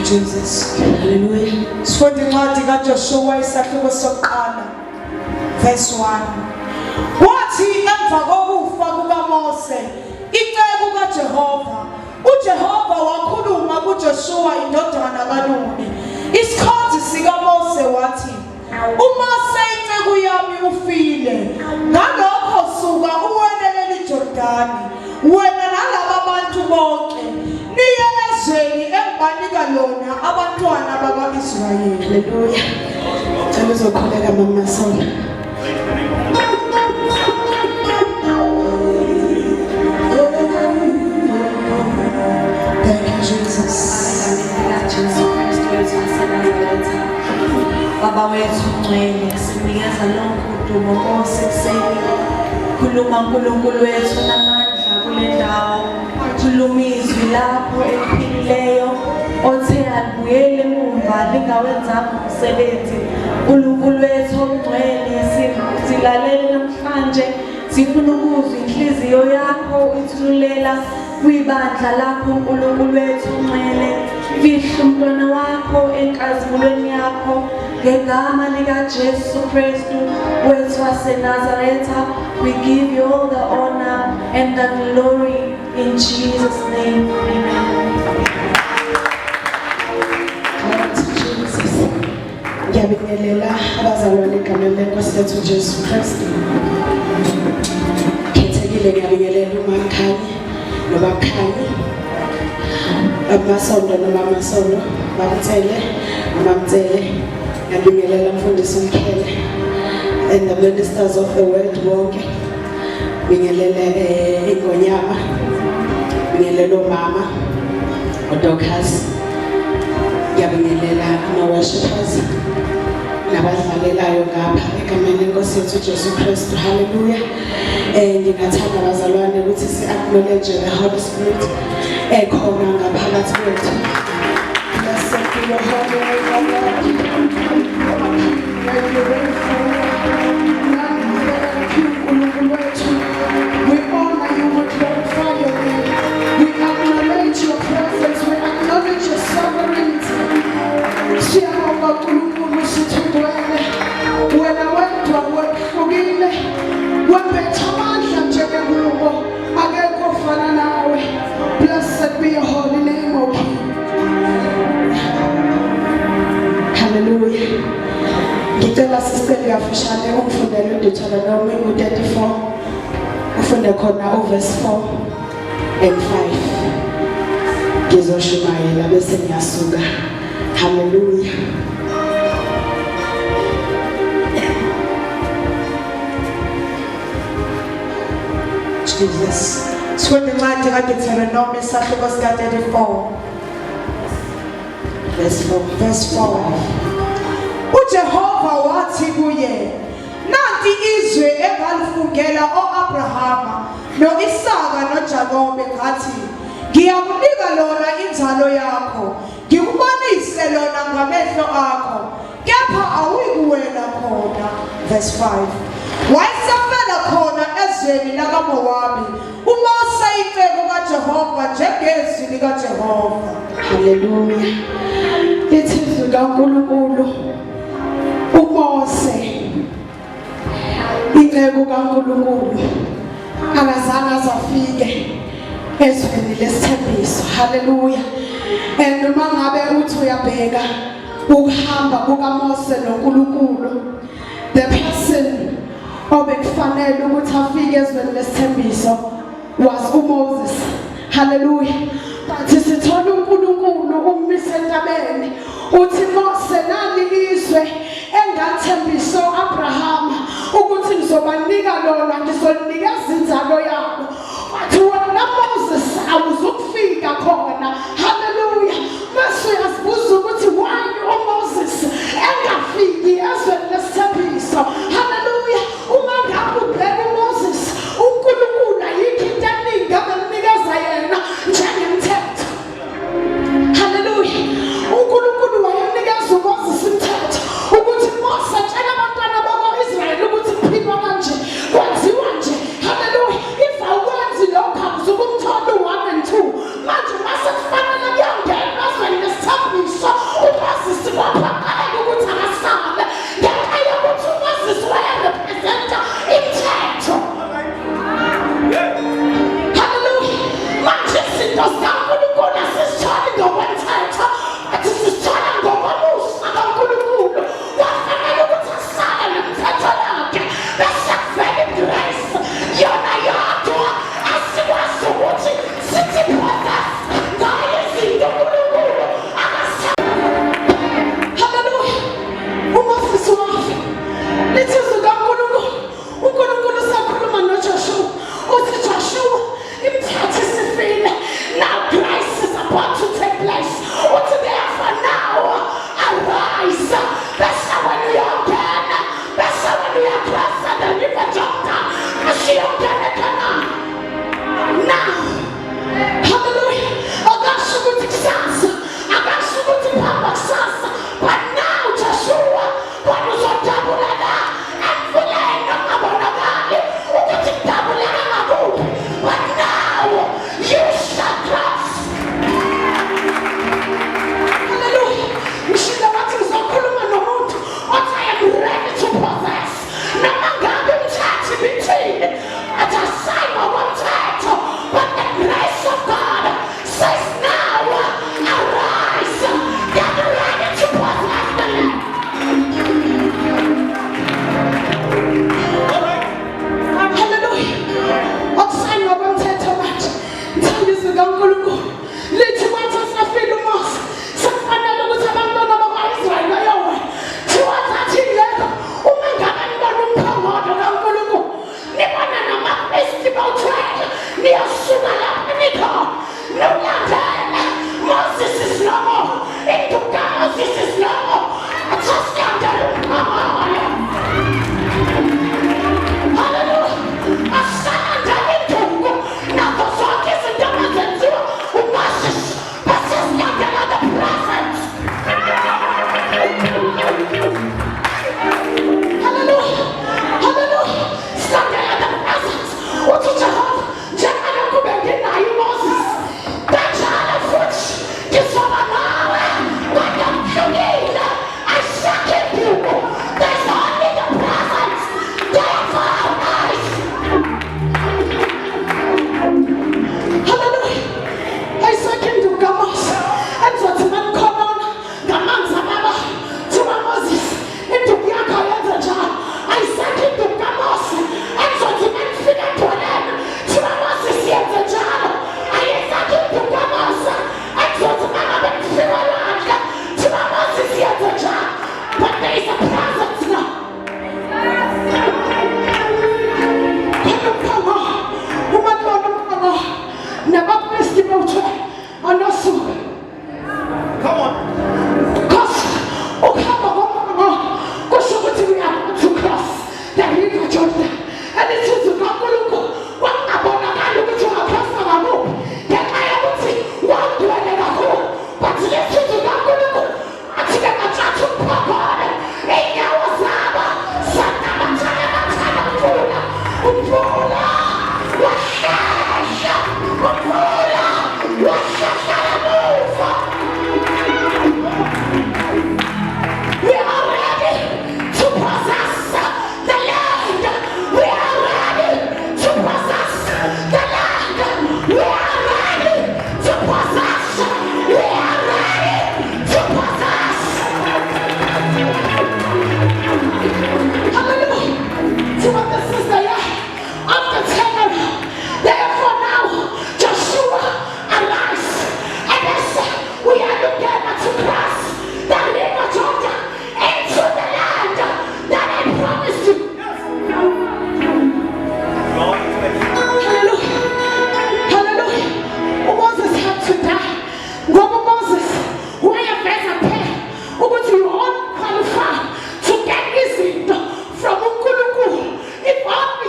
Jesus. Hallelujah. Sifunde incwadi kaJoshua isahluko sokuqala verse 1. Wathi emva kokufa kukaMose icebo kaJehova, uJehova wakhuluma kuJoshua indodana kaNuni isikhathi sikaMose wathi, uMose icebo yami ufile, ngalokho suka uwelele iJordani wena nalabo bantu bonke niye ezweni engibanika lona abantwana bakwa-Israyeli. Haleluya. Cela uzokhuleka mama Sola. Thank you Jesus. Baba wethu ngcwele sinikeza lonke udumo ngokuseni. Khuluma uNkulunkulu wethu namandla kule ndawo. Khuluma izwi lakho eliphilileyo othe alibuyele emuva lingawenzanga umsebenzi. uNkulunkulu wethu ongcwele silalele namhlanje sifuna ukuzwa inhliziyo yakho ithululela kwibandla lakho uNkulunkulu wethu ongcwele. Fihla umntwana wakho enkazimulweni yakho ngegama likaJesu Kristu wethu waseNazaretha. We give you all the honor and the glory in Jesus' name. Amen. Ngiyabingelela abazalwane egameni leNkosi yethu Jesu Kristu. Khethekile ngiyabingelela uMakhanye noBakhanyi, amasondo noma amasondo, Bamthele noMamthele. Ngiyabingelela umfundisi uMkhele and the ministers of the word bonke. Bingelele iNgonyama, bingelela umama uDokas. Ngiyabingelela ama-worshipers nabadlalelayo ngapha egameni leNkosi yethu Jesu Kristu. Hallelujah. Ngingathanda abazalwane ukuthi si-acknowledge the Holy Spirit ekhona ngaphakathi kwethu. Blessed be your holy name, O Lord. We honor you, we glorify your name. We acknowledge your presence, we acknowledge your sovereignty. Siyabonga uNkulunkulu sithundwele, wena wedwa wehlukile, wembethe amandla njengengubo, akekho ofana nawe. Blessed be your holy name, O King. Hallelujah. Ngicela sisele kafushane ukufundela uDeuteronomy 34, ufunde khona uverse 4 and 5. Ngizoshumayela bese ngiyasuka. Hallelujah. Jesus. Sifunde incwadi kaDeuteronomy isahluko sika 34 verse 4. uJehova wathi kuye, nanti izwe engalifungela o-Abrahama no-Isaka noJakobe ngathi, ngiyakunika lona inzalo yakho, ngikubonise lona ngamehlo akho, kepha awuyikuwela khona. Verse 5. Wayesafela khona ezweni lakaMowabi, uMose icebo kaJehova njengezwi likaJehova. Hallelujah. Lithi izwi kaNkulunkulu, uMose icebo kaNkulunkulu akazange azafike ezweni lesithembiso. Hallelujah. And uma ngabe uthi uyabheka ukuhamba kukaMose noNkulunkulu, the person obekufanele ukuthi afike ezweni lesithembiso was uMoses. Hallelujah. But sithola uNkulunkulu umise entabeni uthi Mose nali izwe engathembiso Abraham ukuthi ngizobanika lona, ngizolinikeza inzalo yabo. Wathi wena Moses awuzukufika khona. Hallelujah. Mase uyasibuza ukuthi why uMoses engafiki ezweni lesithembiso. Hallelujah. Uma ngabe ubheka uMoses, uNkulunkulu ayikho into eningi abemnikeza yena njengemthetho. Hallelujah. uNkulunkulu wayemnikeza uMoses umthetho ukuthi Mose atshela abantwana bakwa-Israyeli ukuthi kuphilwa kanje, kwenziwa nje. Hallelujah. If awukwenzi lokho akuzukumthola u-1 and 2. Manje mase kufanele kuyongena ezweni lesithembiso, uMoses kwaphakala ukuthi akasale ngenxa yokuthi uMoses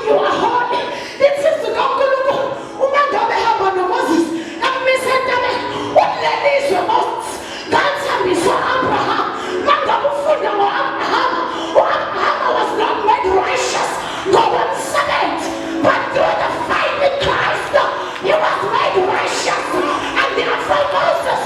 you are holy. This is the Gongulugu. Umangabe haba no Moses. Amisendame. Utlelizwe Moses. Kansambiso Abraham. Mangabufunda wa Abraham. Abraham was not made righteous. God was saved. But through the faith in Christ, he was made righteous. And therefore Moses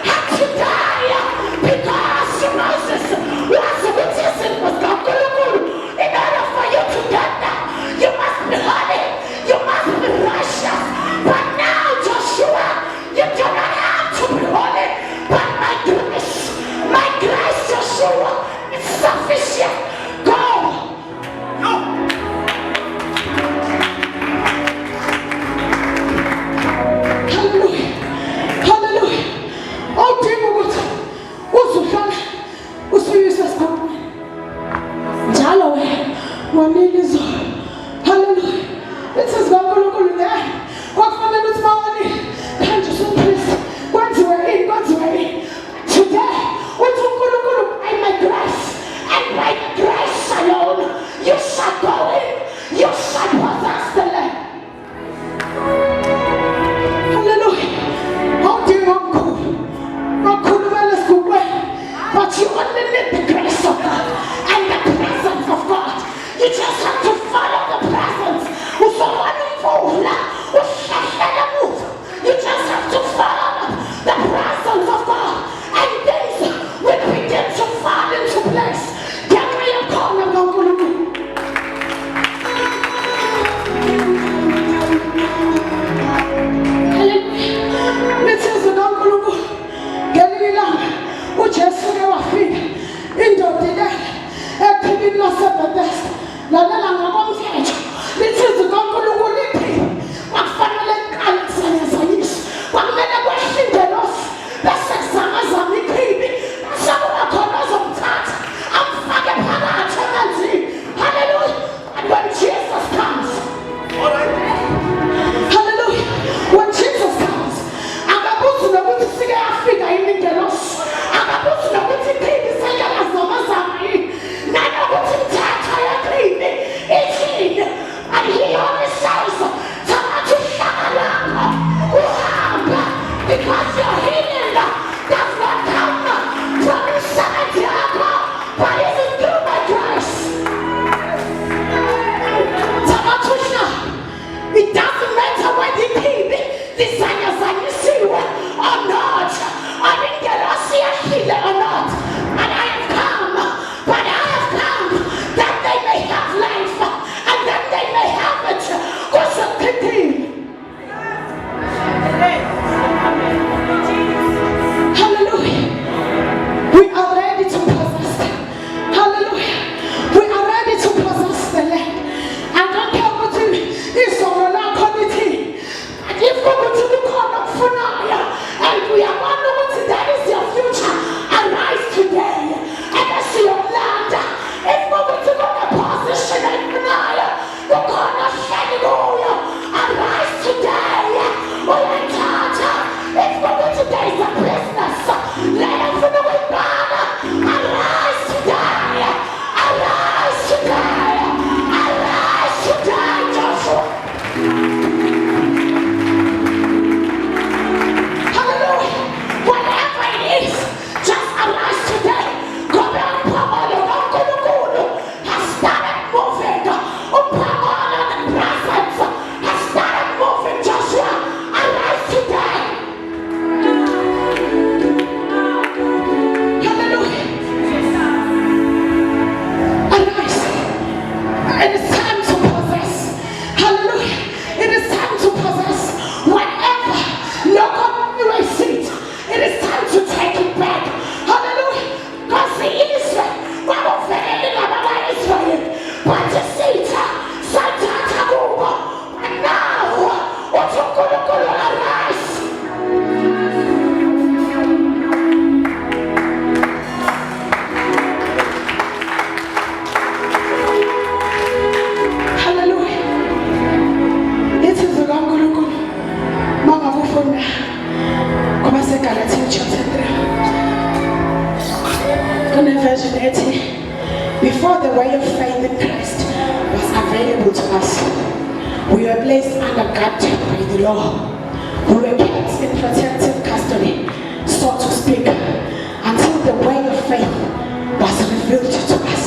had to die. Because Moses was witnessing with Gongulugu. In order for you to get that, you must be holy, you must be righteous. But now, Joshua, you do not have to be holy, but my grace, Joshua, is sufficient. Go. No. Hallelujah. Hallelujah. Oh, dear God. Usuhlala usuyisa sikhona. Njalo wena wanilizo. Hallelujah. This is Gongulugu there. Kwafanele ukuthi mawani kanje supriest. Kwenziwe in. Today, uthi uNkulunkulu by my grace and by the grace alone, you shall go in. You shall possess the land. Hallelujah. Oh dear uncle. But you only need the grace of God and the presence of God. You just have to follow the presence. You just have to follow the presence of God, and things will begin to fall into place. Get me a call of Gongulugu. Hallelujah. This is the Gongulugu. Galilei. Ujesu wafika indoda le ephilini laseBethesda lalela ngomthetho lithi uNkulunkulu lithi kwakufanele iqalisanyiswe kwakumele kwehlinde losi bese kuzamazama ichibi sakuba khona ozomthatha amfake phakathi emanzini. Hallelujah. And when Jesus comes, hallelujah, when Jesus comes, akabuzi nokuthi sike yafika yini ingelosi, akabuzi nokuthi ichibi seyalazamazama yini, nanokuthi mthatha yachibi ithini. And he only says, "Thabatha uhlaka lwakho uhamba," because your healing does not come from inside yakho, but it is through my grace. Thabatha uhlaka. It doesn't matter whether ichibi lisanyazanyisiwe or not, or ingelosi yahlile or not. And I have come, but I have come that they may have life, and that they may have it kusaqedile. Hallelujah. We are ready to possess it. Hallelujah. We are ready to possess the land. I don't care what is on our committee. And if we go to the corner for now, and we are wondering that is your future, arise today. And I see your land. If we go to the position and denial, the corner hallelujah, arise today. We are taught. If we go to days of business, let us know it, God. Arise today. Arise today. Arise today, Joshua. Hallelujah. Whatever it is, just arise today. Go back, Pamela, Gongulugu has started moving. Pamela, the presence placed under guard by the law. We were kept in protective custody, so to speak, until the way of faith was revealed to us.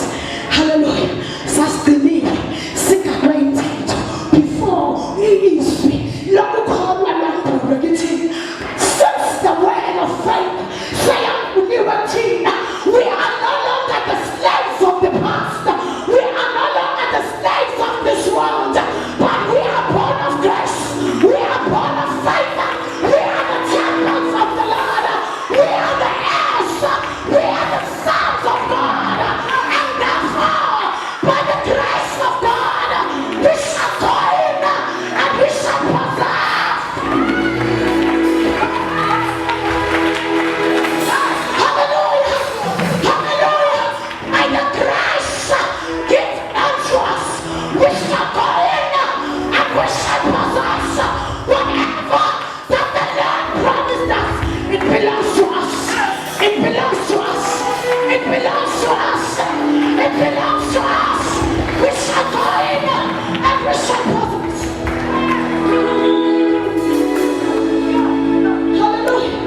Hallelujah. Sustaining, sick acquainted before he is free. Lord, call my lamp, since the word of faith, say I'm liberty. We are no longer the slaves of the past. We are no longer the slaves of this world, but we are born of grace. We are born of favor. We are the champions of the Lord. We are the heirs. We are the sons of God. And therefore, by the grace of God, we shall go in and we shall possess. Hallelujah. Hallelujah. By the grace given unto us, we shall go in and we shall possess whatever that the Lord promised us. It belongs to us. It belongs to us. It belongs to us. It belongs to us. We shall go in and we shall possess. Hallelujah.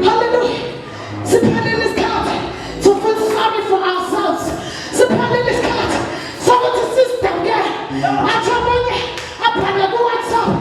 Hallelujah. Supplying this card to feel sorry for ourselves. Supplying this card. So with the system, yeah. I trouble you. I probably go what's up.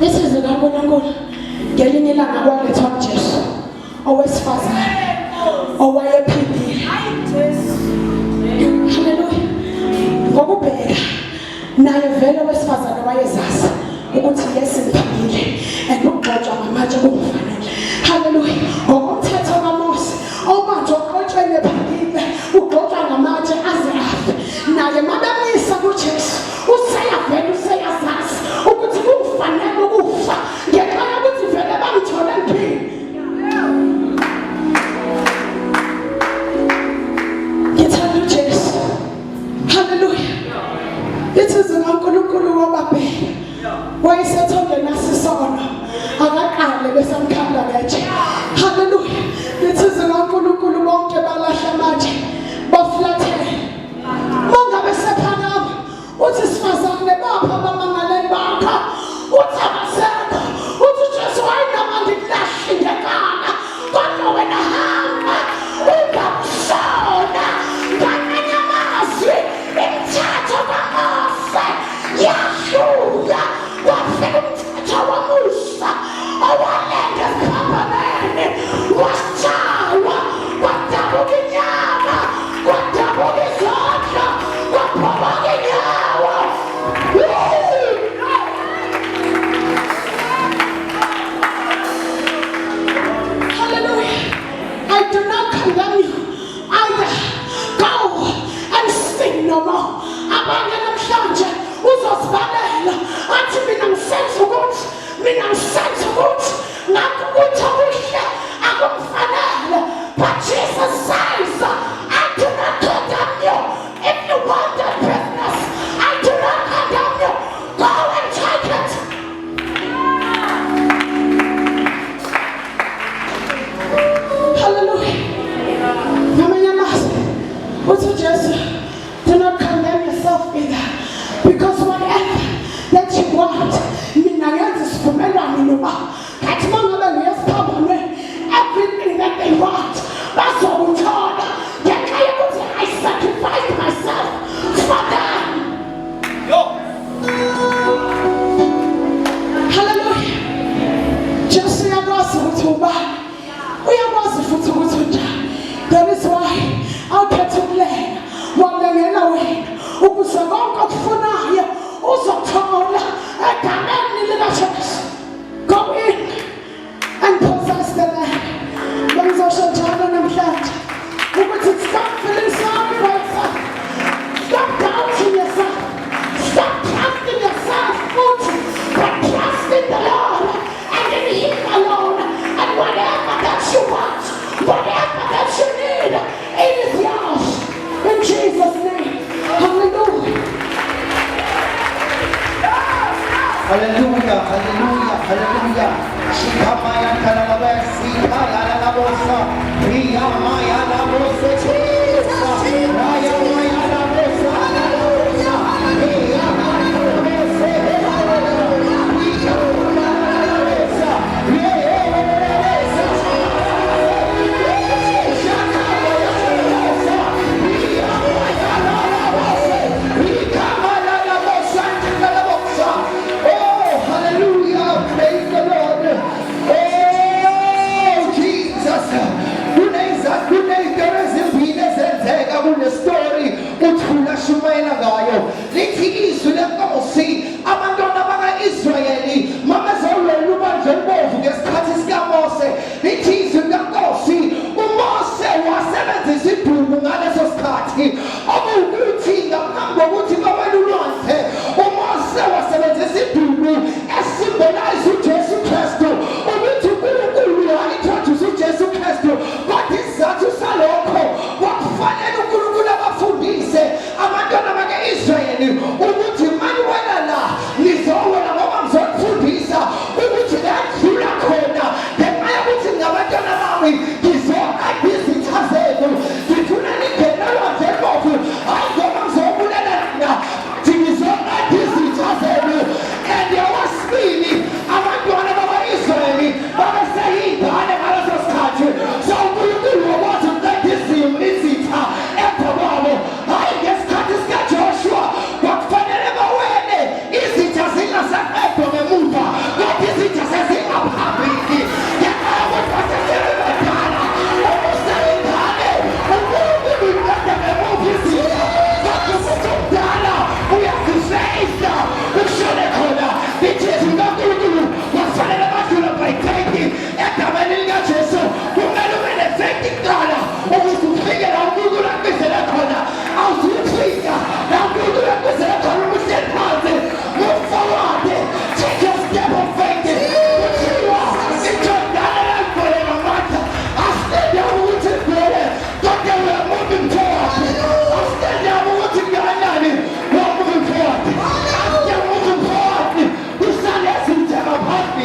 Isizwe kaNkulunkulu ngelinye ilanga kwalethwa uJesu owesifazane owayephilile. Haleluya. Ngokubheka naye vele owesifazane wayezazi ukuthi yesiphilile andugcotshwa ngamatshe kufanele. Haleluya. Ngokomthetho kaMose omanje oqotshweni ephilile ugcotshwa ngamatshe aze afe. Naye mabemisa kuJesu useyavela useyazazi ukuthi kufanele ukufa ngenxa yokuthi vele bamthola empilweni. Ngithanda uJesu. Haleluya. Isizwe kaNkulunkulu wababheka wayesethonde nasisono akaqale besamkhanda nje. Haleluya. Isizwe kaNkulunkulu bonke balahla amatshe baflathele. Mongabe sephakama uthi sifazane bapha bamangaleni bakho uthi abasekho uthi uJesu wayinoma ngilahla ngekhala kodwa wena hamba ungakusona ngamanye amazwi imithetho kaMose yahluka wafika umthetho waMusa owalenga esikhambaneni washawa kwadabuka inyama kwadabuka izandla kwaphomoka inyawo. Hallelujah. I do not condemn you either. Go and sin no more. Abanye namhlanje uzosibalela athi mina ngisenza ukuthi ngakho ukuthi okuhle akumfanele. But Jesus says, I do not condemn you. If you want that business, I do not condemn you. Go and take it. Hallelujah. Ngamanye amazwi uthi uJesu, do not condemn yourself either, because whatever that you want, mina ngenza isivumelwano noba ngathi mangabe ngiyesiphambanweni everything that they want bazokuthola ngenxa yokuthi I sacrificed myself for them. Hallelujah. Jesu uyakwazi ukuthi ubani, uyakwazi futhi ukuthi unjani. That is why awukhetha ukulenga walengela wena ukuze konke okufunayo uzothola egameni likaJesu. Go in and possess the land. Bengizosho njalo namhlanje ukuthi stop feeling sorry for yourself. Stop doubting yourself. Stop trusting yourself, but trust in the Lord and in Him alone. And whatever that you want, whatever that you need, it is yours. In Jesus' name. Hallelujah. Hallelujah, hallelujah, hallelujah. Shikamaya kalalabe, sikala la bosa. Ria maya la bosa, Jesus. Maya maya la bosa, hallelujah. Ria maya la bosa, hallelujah. Ria maya la bosa, oh, hallelujah, praise the Lord. Oh, Jesus. There is a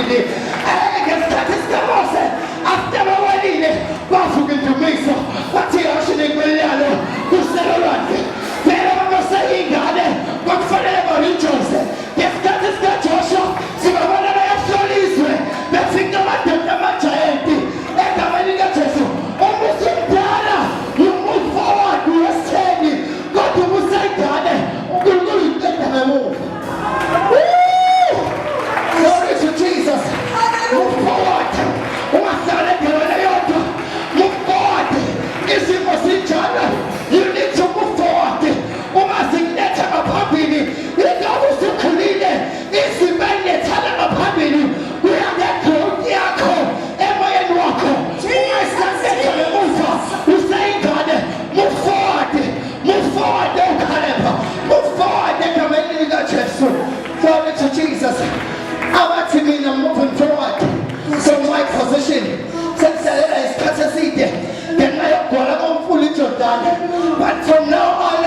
phambili ngesikhathi sikamose after bawalile bavuka indumiso bathi ashine kwelalo kuselo lwakhe phela bamasayingane bakufanele barejoice ngesikhathi sikaJoshua sibabona bayahloliswe befika amadoda amajayenti egameni likaJesu umusa umdala you move forward uyesitheni kodwa umusa ingane uNkulunkulu uyiqeda ngemuva. Glory to Jesus. Move forward. Ungahlala endaweni eyodwa. Move forward. Isimo sinjalo. You need to move forward. Uma zikuletha ngaphambili, ingabe usukhulile, izimo ey'lethana ngaphambili, kuyange-growth yakho emoyeni wakho. Ungayisaletha ngemuva, usayingane. Move forward. Move forward, Caleb. Move forward egameni likaJesu. Glory to Jesus. Abathi mina moving forward from my position. Sengisalela isikhathi eside ngenxa yokugwala komfula iJordani. But from now on,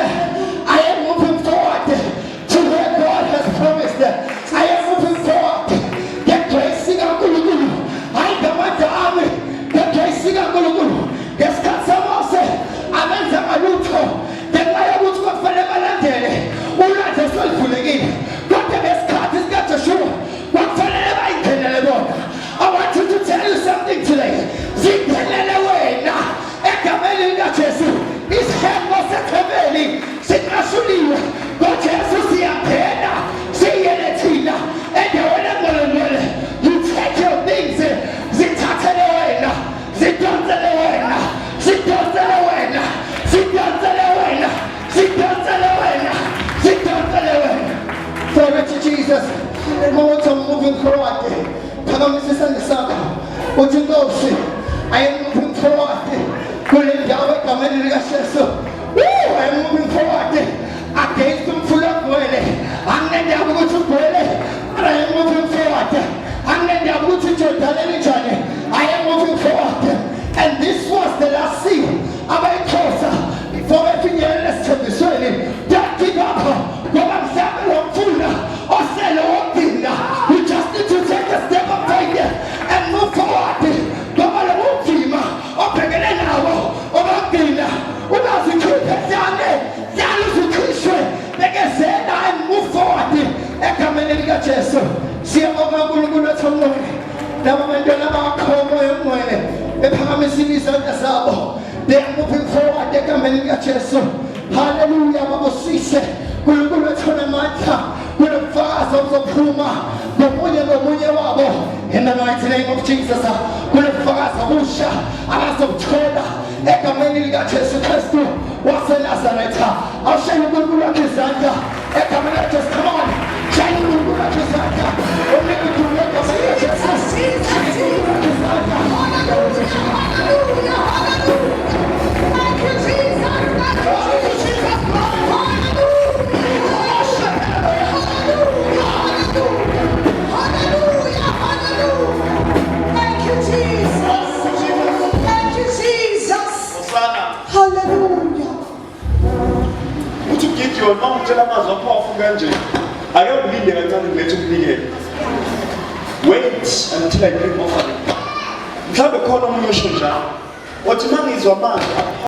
I am moving forward to where God has promised. I am moving forward. Ngegrace kaNkulunkulu, hayi ngamandla ami. Ngegrace kaNkulunkulu. Ngesikhathi samose abenza ngalutho ngenxa yokuthi kwakufanele balandele ulwazi esoluvulekile. Kodwa ngesikhathi sikaJoshua kwakufanele bayingenele bona. I want you to tell you something today. Zingenele wena egameni likaJesu. Isihengo sethebeli sinqashuliwe ngoJesu siyangena siyele thina endaweni engcwelengcwele. You take your things, zithathele wena, zidonsele wena, zidonsele wena, zidonsele wena, zidonsele wena, zidonsele wena. Glory to Jesus. Moment of moving forward. Phakamisa isandla sakho. Uthi Nkosi, I am moving forward. Kule ndawo egameni likaJesu. I am moving forward. Against umfula gwele. Angendaba ukuthi ugwele. But I am moving forward. Angendaba ukuthi iJordani linjani. I am moving forward. And this was the last scene. Abayikhosa before befinyelele esithembisweni. Don't give up. Ngoba mhlawumbe lo mfula osele wogcina. You just need to take a step of faith and move forward. Ngoba lo mfima obhekene nawo obagcina ubazikhiphe njane njalo uzikhishwe bekezela and move forward egameni likaJesu. Siyabonga uNkulunkulu wethu omngcwele laba bantwana bakho moya omngcwele bephakamisile izandla zabo. They are moving forward egameni likaJesu. Hallelujah. Babusise uNkulunkulu wethu onamandla kulobufakazi obuzophuma ngomunye wabo in the mighty name of Jesus. Kulobufakazi obusha abazobuthola egameni likaJesu Kristu waseNazaretha. Awushayele uNkulunkulu wakhe izandla egameni likaJesu. Come on, shayele uNkulunkulu wakhe izandla. Unika udumo egameni likaJesu. UNkulunkulu wakhe izandla. Hallelujah, hallelujah. Thank you, Jesus. Glory to Jesus. Hallelujah, hallelujah. Thank you, Jesus. Thank you, Jesus. Hallelujah. Uthi Gideon uma ngitshela amazwi aphofu kanje ake ulinde kancane ngilethe ukunikela. Wait until I bring offering. Mhlawumbe khona omunye osho njalo. Wathi mangizwa amazwi